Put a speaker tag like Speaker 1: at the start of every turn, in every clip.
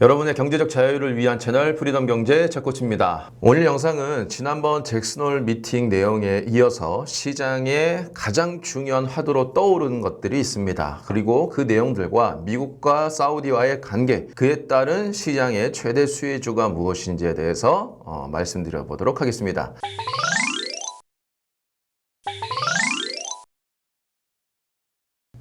Speaker 1: 여러분의 경제적 자유를 위한 채널 프리덤 경제 책코치입니다. 오늘 영상은 지난번 잭슨홀 미팅 내용에 이어서 시장에 가장 중요한 화두로 떠오르는 것들이 있습니다. 그리고 그 내용들과 미국과 사우디와의 관계, 그에 따른 시장의 최대 수혜주가 무엇인지에 대해서 말씀드려 보도록 하겠습니다.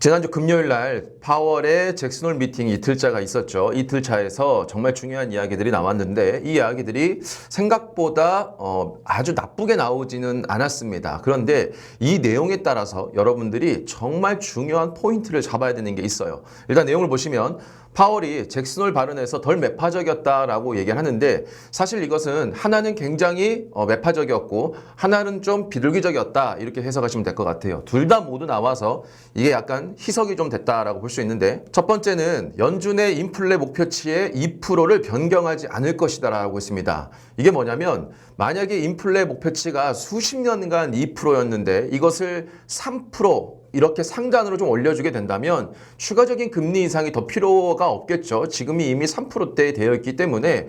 Speaker 1: 지난주 금요일 날 파월의 잭슨홀 미팅 이틀차가 있었죠. 이틀차에서 정말 중요한 이야기들이 나왔는데 이 이야기들이 생각보다 아주 나쁘게 나오지는 않았습니다. 그런데 이 내용에 따라서 여러분들이 정말 중요한 포인트를 잡아야 되는 게 있어요. 일단 내용을 보시면 파월이 잭슨홀 발언에서 덜 매파적이었다라고 얘기를 하는데 사실 이것은 하나는 굉장히 매파적이었고 하나는 좀 비둘기적이었다 이렇게 해석하시면 될 것 같아요. 둘 다 모두 나와서 이게 약간 희석이 좀 됐다라고 볼 수 있는데 첫 번째는 연준의 인플레 목표치의 2%를 변경하지 않을 것이다라고 했습니다. 이게 뭐냐면 만약에 인플레 목표치가 수십 년간 2%였는데 이것을 3% 이렇게 상단으로 좀 올려주게 된다면 추가적인 금리 인상이 더 필요가 없겠죠. 지금이 이미 3%대에 되어 있기 때문에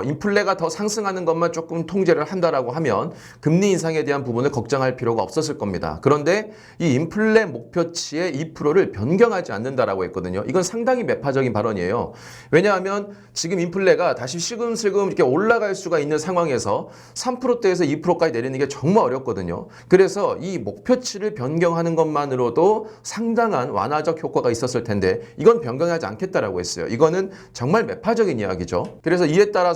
Speaker 1: 인플레가 더 상승하는 것만 조금 통제를 한다라고 하면 금리 인상에 대한 부분을 걱정할 필요가 없었을 겁니다. 그런데 이 인플레 목표치의 2%를 변경하지 않는다라고 했거든요. 이건 상당히 매파적인 발언이에요. 왜냐하면 지금 인플레가 다시 슬금슬금 이렇게 올라갈 수가 있는 상황에서 3%대에서 2%까지 내리는 게 정말 어렵거든요. 그래서 이 목표치를 변경하는 것만으로도 상당한 완화적 효과가 있었을 텐데 이건 변경하지 않겠다라고 했어요. 이거는 정말 매파적인 이야기죠. 그래서 이에 따라서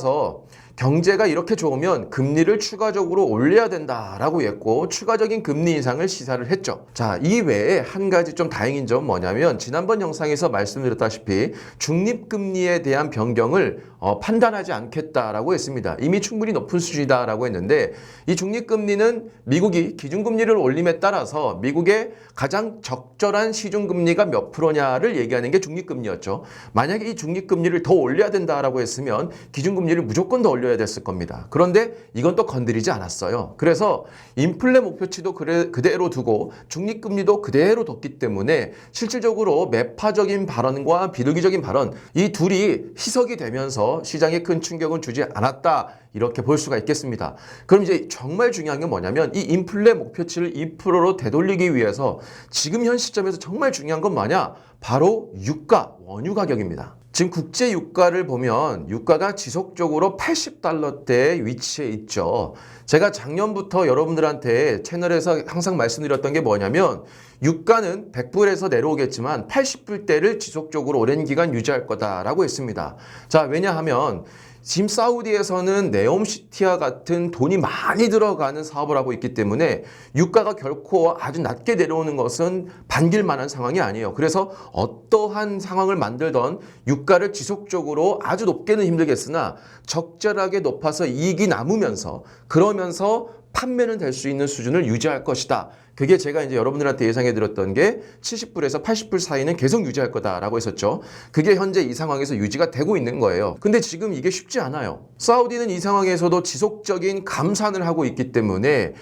Speaker 1: 경제가 이렇게 좋으면 금리를 추가적으로 올려야 된다라고 했고 추가적인 금리 인상을 시사를 했죠. 자, 이 외에 한 가지 좀 다행인 점은 뭐냐면 지난번 영상에서 말씀드렸다시피 중립금리에 대한 변경을 판단하지 않겠다라고 했습니다. 이미 충분히 높은 수준이다라고 했는데 이 중립금리는 미국이 기준금리를 올림에 따라서 미국의 가장 적절한 시중금리가 몇 프로냐를 얘기하는 게 중립금리였죠. 만약에 이 중립금리를 더 올려야 된다라고 했으면 기준금리를 무조건 더 올려야 됐을 겁니다. 그런데 이건 또 건드리지 않았어요. 그래서 인플레 목표치도 그대로 두고 중립금리도 그대로 뒀기 때문에 실질적으로 매파적인 발언과 비둘기적인 발언 이 둘이 희석이 되면서 시장에 큰 충격은 주지 않았다. 이렇게 볼 수가 있겠습니다. 그럼 이제 정말 중요한 게 뭐냐면 이 인플레 목표치를 2%로 되돌리기 위해서 지금 현 시점에서 정말 중요한 건 뭐냐? 바로 유가, 원유 가격입니다. 지금 국제 유가를 보면 유가가 지속적으로 80달러대에 위치해 있죠. 제가 작년부터 여러분들한테 채널에서 항상 말씀드렸던 게 뭐냐면 유가는 100불에서 내려오겠지만 80불대를 지속적으로 오랜 기간 유지할 거다라고 했습니다. 자, 왜냐하면 지금 사우디에서는 네옴시티와 같은 돈이 많이 들어가는 사업을 하고 있기 때문에 유가가 결코 아주 낮게 내려오는 것은 반길만한 상황이 아니에요. 그래서 어떠한 상황을 만들던 유가를 지속적으로 아주 높게는 힘들겠으나 적절하게 높아서 이익이 남으면서 그러면서 판매는 될 수 있는 수준을 유지할 것이다. 그게 제가 이제 여러분들한테 예상해 드렸던 게 70불에서 80불 사이는 계속 유지할 거다라고 했었죠. 그게 현재 이 상황에서 유지가 되고 있는 거예요. 근데 지금 이게 쉽지 않아요. 사우디는 이 상황에서도 지속적인 감산을 하고 있기 때문에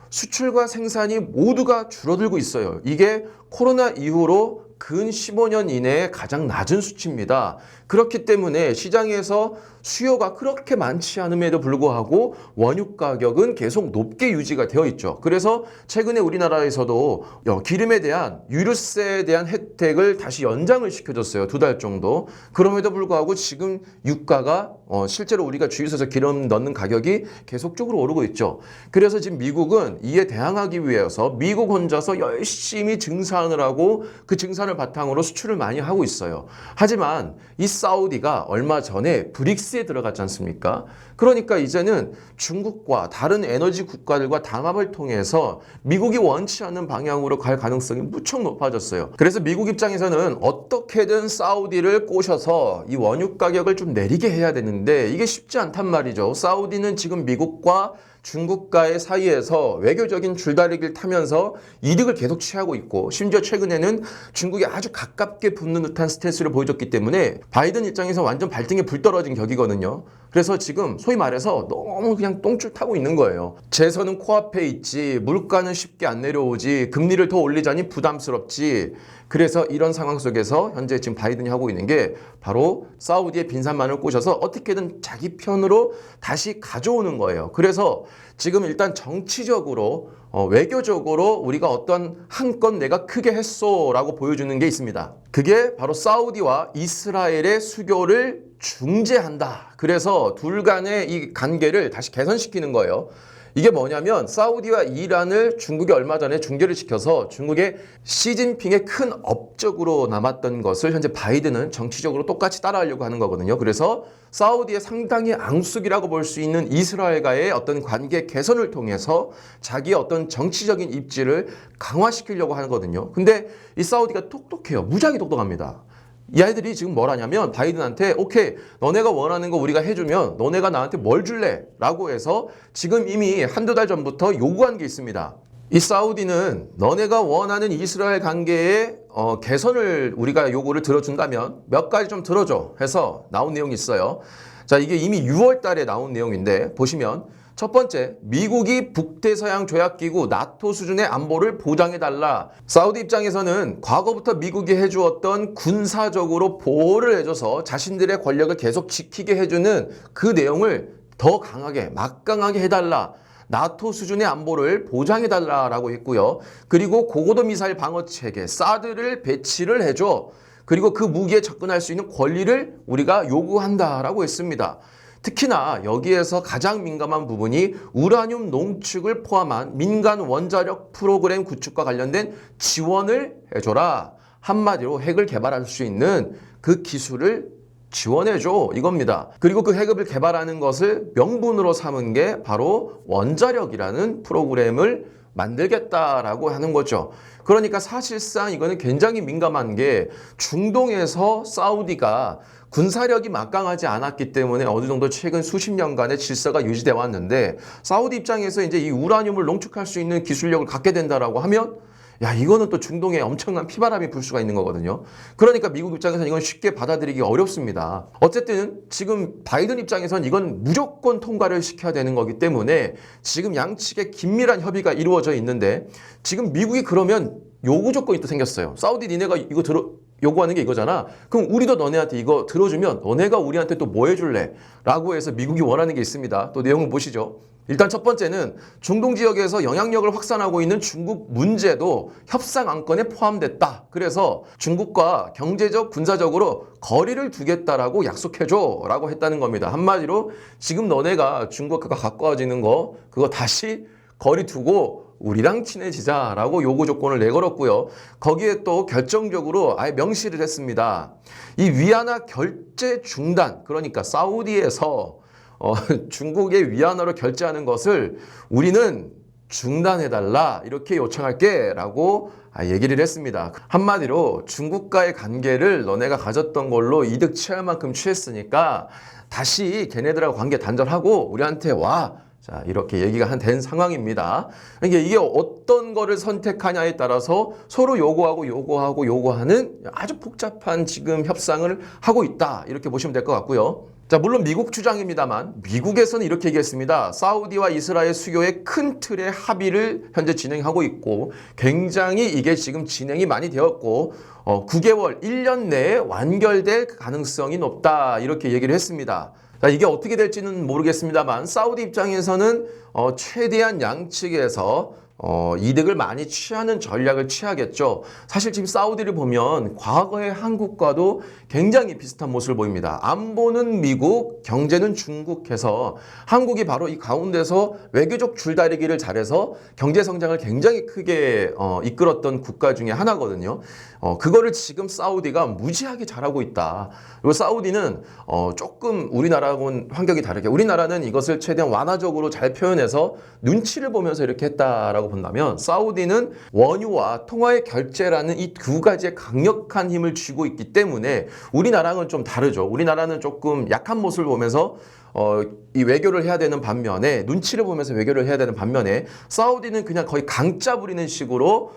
Speaker 1: 수출과 생산이 모두가 줄어들고 있어요. 이게 코로나 이후로 근 15년 이내에 가장 낮은 수치입니다. 그렇기 때문에 시장에서 수요가 그렇게 많지 않음에도 불구하고 원유 가격은 계속 높게 유지가 되어 있죠. 그래서 최근에 우리나라에서도 기름에 대한 유류세에 대한 혜택을 다시 연장을 시켜줬어요. 2달 정도. 그럼에도 불구하고 지금 유가가 실제로 우리가 주유소에서 기름 넣는 가격이 계속적으로 오르고 있죠. 그래서 지금 미국은 이에 대항하기 위해서 미국 혼자서 열심히 증산을 하고 그 증산을 바탕으로 수출을 많이 하고 있어요. 하지만 이 사우디가 얼마 전에 브릭스에 들어갔지 않습니까? 그러니까 이제는 중국과 다른 에너지 국가들과 담합을 통해서 미국이 원치 않는 방향으로 갈 가능성이 무척 높아졌어요. 그래서 미국 입장에서는 어떻게든 사우디를 꼬셔서 이 원유 가격을 좀 내리게 해야 되는데 이게 쉽지 않단 말이죠. 사우디는 지금 미국과 중국과의 사이에서 외교적인 줄다리기를 타면서 이득을 계속 취하고 있고 심지어 최근에는 중국에 아주 가깝게 붙는 듯한 스탠스를 보여줬기 때문에 바이든 입장에서 완전 발등에 불 떨어진 격이거든요. 그래서 지금 소위 말해서 너무 그냥 똥줄 타고 있는 거예요. 재선은 코앞에 있지, 물가는 쉽게 안 내려오지, 금리를 더 올리자니 부담스럽지. 그래서 이런 상황 속에서 현재 지금 바이든이 하고 있는 게 바로 사우디의 빈산만을 꼬셔서 어떻게든 자기 편으로 다시 가져오는 거예요. 그래서 지금 일단 정치적으로 외교적으로 우리가 어떤 한 건 내가 크게 했소라고 보여주는 게 있습니다. 그게 바로 사우디와 이스라엘의 수교를 중재한다. 그래서 둘 간의 이 관계를 다시 개선시키는 거예요. 이게 뭐냐면 사우디와 이란을 중국이 얼마 전에 중재를 시켜서 중국의 시진핑의 큰 업적으로 남았던 것을 현재 바이든은 정치적으로 똑같이 따라하려고 하는 거거든요. 그래서 사우디의 상당히 앙숙이라고 볼 수 있는 이스라엘과의 어떤 관계 개선을 통해서 자기의 어떤 정치적인 입지를 강화시키려고 하거든요. 근데 이 사우디가 똑똑해요. 무지하게 똑똑합니다. 이 아이들이 지금 뭘 하냐면 바이든한테 오케이 너네가 원하는 거 우리가 해주면 너네가 나한테 뭘 줄래? 라고 해서 지금 이미 한두 달 전부터 요구한 게 있습니다. 이 사우디는 너네가 원하는 이스라엘 관계의 개선을 우리가 요구를 들어준다면 몇 가지 좀 들어줘 해서 나온 내용이 있어요. 자, 이게 이미 6월 달에 나온 내용인데 보시면 첫 번째, 미국이 북대서양 조약기구 나토 수준의 안보를 보장해달라. 사우디 입장에서는 과거부터 미국이 해주었던 군사적으로 보호를 해줘서 자신들의 권력을 계속 지키게 해주는 그 내용을 더 강하게, 막강하게 해달라. 나토 수준의 안보를 보장해달라라고 했고요. 그리고 고고도 미사일 방어체계, 사드를 배치를 해줘. 그리고 그 무기에 접근할 수 있는 권리를 우리가 요구한다라고 했습니다. 특히나 여기에서 가장 민감한 부분이 우라늄 농축을 포함한 민간 원자력 프로그램 구축과 관련된 지원을 해줘라. 한마디로 핵을 개발할 수 있는 그 기술을 지원해줘 이겁니다. 그리고 그 핵을 개발하는 것을 명분으로 삼은 게 바로 원자력이라는 프로그램을 만들겠다라고 하는 거죠. 그러니까 사실상 이거는 굉장히 민감한 게 중동에서 사우디가 군사력이 막강하지 않았기 때문에 어느 정도 최근 수십 년간의 질서가 유지돼 왔는데 사우디 입장에서 이제 이 우라늄을 농축할 수 있는 기술력을 갖게 된다라고 하면 야, 이거는 또 중동에 엄청난 피바람이 불 수가 있는 거거든요. 그러니까 미국 입장에서는 이건 쉽게 받아들이기 어렵습니다. 어쨌든 지금 바이든 입장에서는 이건 무조건 통과를 시켜야 되는 거기 때문에 지금 양측의 긴밀한 협의가 이루어져 있는데 지금 미국이 그러면 요구 조건이 또 생겼어요. 사우디 니네가 이거 요구하는 게 이거잖아. 그럼 우리도 너네한테 이거 들어주면 너네가 우리한테 또 뭐 해줄래? 라고 해서 미국이 원하는 게 있습니다. 또 내용을 보시죠. 일단 첫 번째는 중동 지역에서 영향력을 확산하고 있는 중국 문제도 협상 안건에 포함됐다. 그래서 중국과 경제적, 군사적으로 거리를 두겠다라고 약속해줘 라고 했다는 겁니다. 한마디로 지금 너네가 중국과 가까워지는 거 그거 다시 거리 두고 우리랑 친해지자라고 요구 조건을 내걸었고요. 거기에 또 결정적으로 아예 명시를 했습니다. 이 위안화 결제 중단, 그러니까 사우디에서 중국의 위안화로 결제하는 것을 우리는 중단해달라 이렇게 요청할게 라고 얘기를 했습니다. 한마디로 중국과의 관계를 너네가 가졌던 걸로 이득 취할 만큼 취했으니까 다시 걔네들하고 관계 단절하고 우리한테 와. 자, 이렇게 얘기가 된 상황입니다. 이게 어떤 거를 선택하냐에 따라서 서로 요구하는 아주 복잡한 지금 협상을 하고 있다. 이렇게 보시면 될 것 같고요. 자, 물론 미국 주장입니다만 미국에서는 이렇게 얘기했습니다. 사우디와 이스라엘 수교의 큰 틀의 합의를 현재 진행하고 있고 굉장히 이게 지금 진행이 많이 되었고 9개월, 1년 내에 완결될 가능성이 높다. 이렇게 얘기를 했습니다. 자, 이게 어떻게 될지는 모르겠습니다만 사우디 입장에서는 최대한 양측에서 이득을 많이 취하는 전략을 취하겠죠. 사실 지금 사우디를 보면 과거의 한국과도 굉장히 비슷한 모습을 보입니다. 안보는 미국, 경제는 중국 해서 한국이 바로 이 가운데서 외교적 줄다리기를 잘해서 경제 성장을 굉장히 크게 이끌었던 국가 중에 하나거든요. 그거를 지금 사우디가 무지하게 잘하고 있다. 그리고 사우디는 조금 우리나라하고는 환경이 다르게 우리나라는 이것을 최대한 완화적으로 잘 표현해서 눈치를 보면서 이렇게 했다라고 본다면 사우디는 원유와 통화의 결제라는 이 두 가지의 강력한 힘을 쥐고 있기 때문에 우리나라는 좀 다르죠. 우리나라는 조금 약한 모습을 보면서 이 외교를 해야 되는 반면에 눈치를 보면서 외교를 해야 되는 반면에 사우디는 그냥 거의 강짜 부리는 식으로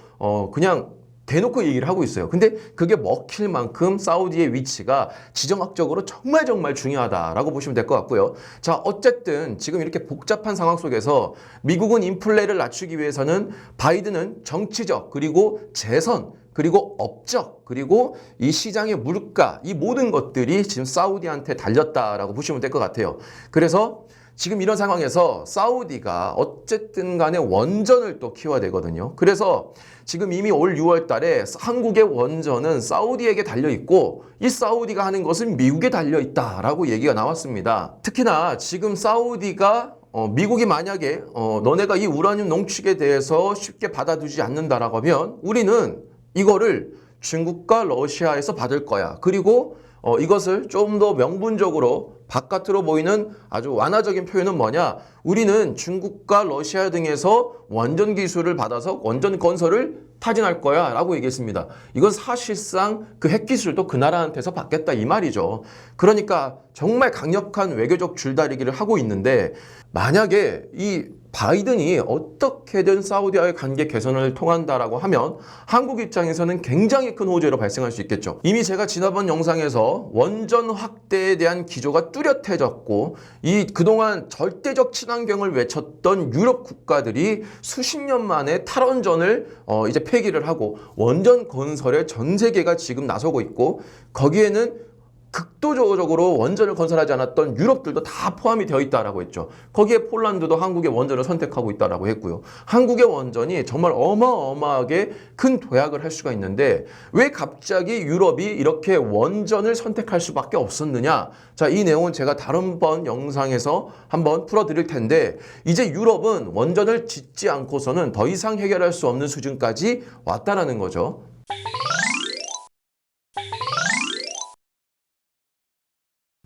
Speaker 1: 그냥 대놓고 얘기를 하고 있어요. 근데 그게 먹힐 만큼 사우디의 위치가 지정학적으로 정말 정말 중요하다라고 보시면 될 것 같고요. 자, 어쨌든 지금 이렇게 복잡한 상황 속에서 미국은 인플레를 낮추기 위해서는 바이든은 정치적 그리고 재선 그리고 업적 그리고 이 시장의 물가 이 모든 것들이 지금 사우디한테 달렸다라고 보시면 될 것 같아요. 그래서 지금 이런 상황에서 사우디가 어쨌든 간에 원전을 또 키워야 되거든요. 그래서 지금 이미 올 6월 달에 한국의 원전은 사우디에게 달려있고 이 사우디가 하는 것은 미국에 달려있다라고 얘기가 나왔습니다. 특히나 지금 사우디가 미국이 만약에 너네가 이 우라늄 농축에 대해서 쉽게 받아두지 않는다라고 하면 우리는 이거를 중국과 러시아에서 받을 거야. 그리고 이것을 좀 더 명분적으로 바깥으로 보이는 아주 완화적인 표현은 뭐냐? 우리는 중국과 러시아 등에서 원전 기술을 받아서 원전 건설을 타진할 거야 라고 얘기했습니다. 이건 사실상 그 핵기술도 그 나라한테서 받겠다 이 말이죠. 그러니까 정말 강력한 외교적 줄다리기를 하고 있는데 만약에 이 바이든이 어떻게든 사우디와의 관계 개선을 통한다라고 하면 한국 입장에서는 굉장히 큰 호재로 발생할 수 있겠죠. 이미 제가 지난번 영상에서 원전 확대에 대한 기조가 뚜렷해졌고 이 그동안 절대적 친환경을 외쳤던 유럽 국가들이 수십 년 만에 탈원전을 이제 폐기를 하고 원전 건설에 전 세계가 지금 나서고 있고 거기에는 극도적으로 원전을 건설하지 않았던 유럽들도 다 포함이 되어 있다라고 했죠. 거기에 폴란드도 한국의 원전을 선택하고 있다라고 했고요. 한국의 원전이 정말 어마어마하게 큰 도약을 할 수가 있는데 왜 갑자기 유럽이 이렇게 원전을 선택할 수밖에 없었느냐? 자, 이 내용은 제가 다른번 영상에서 한번 풀어드릴 텐데 이제 유럽은 원전을 짓지 않고서는 더 이상 해결할 수 없는 수준까지 왔다라는 거죠.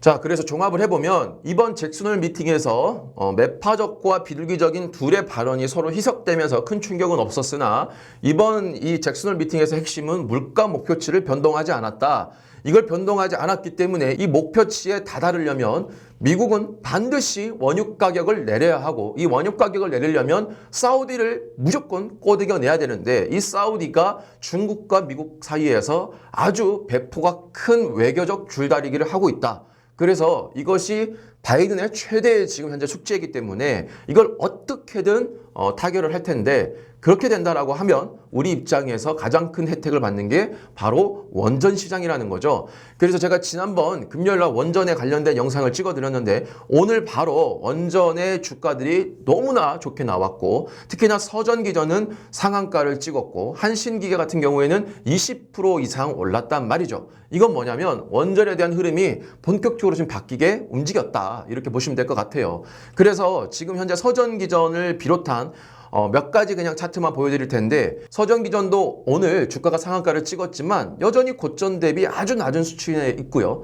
Speaker 1: 자, 그래서 종합을 해보면 이번 잭슨홀 미팅에서 매파적과 비둘기적인 둘의 발언이 서로 희석되면서 큰 충격은 없었으나 이번 이 잭슨홀 미팅에서 핵심은 물가 목표치를 변동하지 않았다. 이걸 변동하지 않았기 때문에 이 목표치에 다다르려면 미국은 반드시 원유 가격을 내려야 하고 이 원유 가격을 내리려면 사우디를 무조건 꼬드겨 내야 되는데 이 사우디가 중국과 미국 사이에서 아주 배포가 큰 외교적 줄다리기를 하고 있다. 그래서 이것이 바이든의 최대의 지금 현재 숙제이기 때문에 이걸 어떻게든 타결을 할 텐데 그렇게 된다라고 하면 우리 입장에서 가장 큰 혜택을 받는 게 바로 원전 시장이라는 거죠. 그래서 제가 지난번 금요일날 원전에 관련된 영상을 찍어드렸는데 오늘 바로 원전의 주가들이 너무나 좋게 나왔고 특히나 서전기전은 상한가를 찍었고 한신기계 같은 경우에는 20% 이상 올랐단 말이죠. 이건 뭐냐면 원전에 대한 흐름이 본격적으로 지금 바뀌게 움직였다. 이렇게 보시면 될 것 같아요. 그래서 지금 현재 서전기전을 비롯한 몇 가지 그냥 차트만 보여드릴 텐데 서전기전도 오늘 주가가 상한가를 찍었지만 여전히 고점 대비 아주 낮은 수준에 있고요.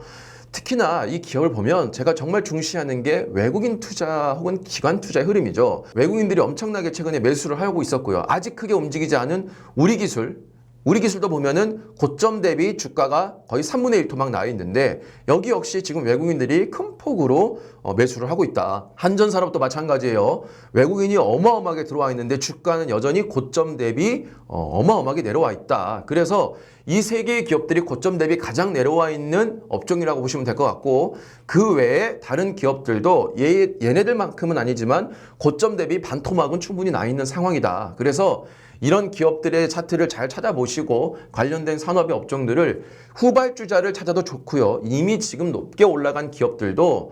Speaker 1: 특히나 이 기업을 보면 제가 정말 중시하는 게 외국인 투자 혹은 기관 투자의 흐름이죠. 외국인들이 엄청나게 최근에 매수를 하고 있었고요. 아직 크게 움직이지 않은 우리 기술도 보면은 고점 대비 주가가 거의 3분의 1 토막 나 있는데 여기 역시 지금 외국인들이 큰 폭으로 매수를 하고 있다. 한전산업도 마찬가지예요. 외국인이 어마어마하게 들어와 있는데 주가는 여전히 고점 대비 어마어마하게 내려와 있다. 그래서 이 세 개의 기업들이 고점 대비 가장 내려와 있는 업종이라고 보시면 될 것 같고 그 외에 다른 기업들도 얘네들만큼은 아니지만 고점 대비 반토막은 충분히 나 있는 상황이다. 그래서 이런 기업들의 차트를 잘 찾아보시고 관련된 산업의 업종들을 후발주자를 찾아도 좋고요. 이미 지금 높게 올라간 기업들도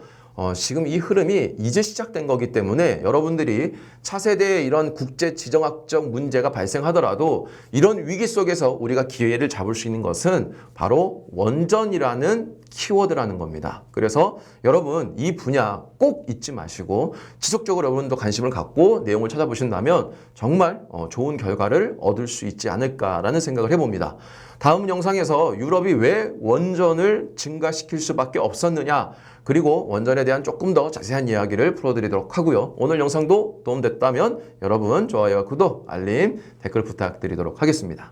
Speaker 1: 지금 이 흐름이 이제 시작된 거기 때문에 여러분들이 차세대의 이런 국제 지정학적 문제가 발생하더라도 이런 위기 속에서 우리가 기회를 잡을 수 있는 것은 바로 원전이라는 키워드라는 겁니다. 그래서 여러분 이 분야 꼭 잊지 마시고 지속적으로 여러분도 관심을 갖고 내용을 찾아보신다면 정말 좋은 결과를 얻을 수 있지 않을까라는 생각을 해봅니다. 다음 영상에서 유럽이 왜 원전을 증가시킬 수밖에 없었느냐 그리고 원전에 대한 조금 더 자세한 이야기를 풀어드리도록 하고요. 오늘 영상도 도움됐다면 여러분 좋아요와 구독, 알림, 댓글 부탁드리도록 하겠습니다.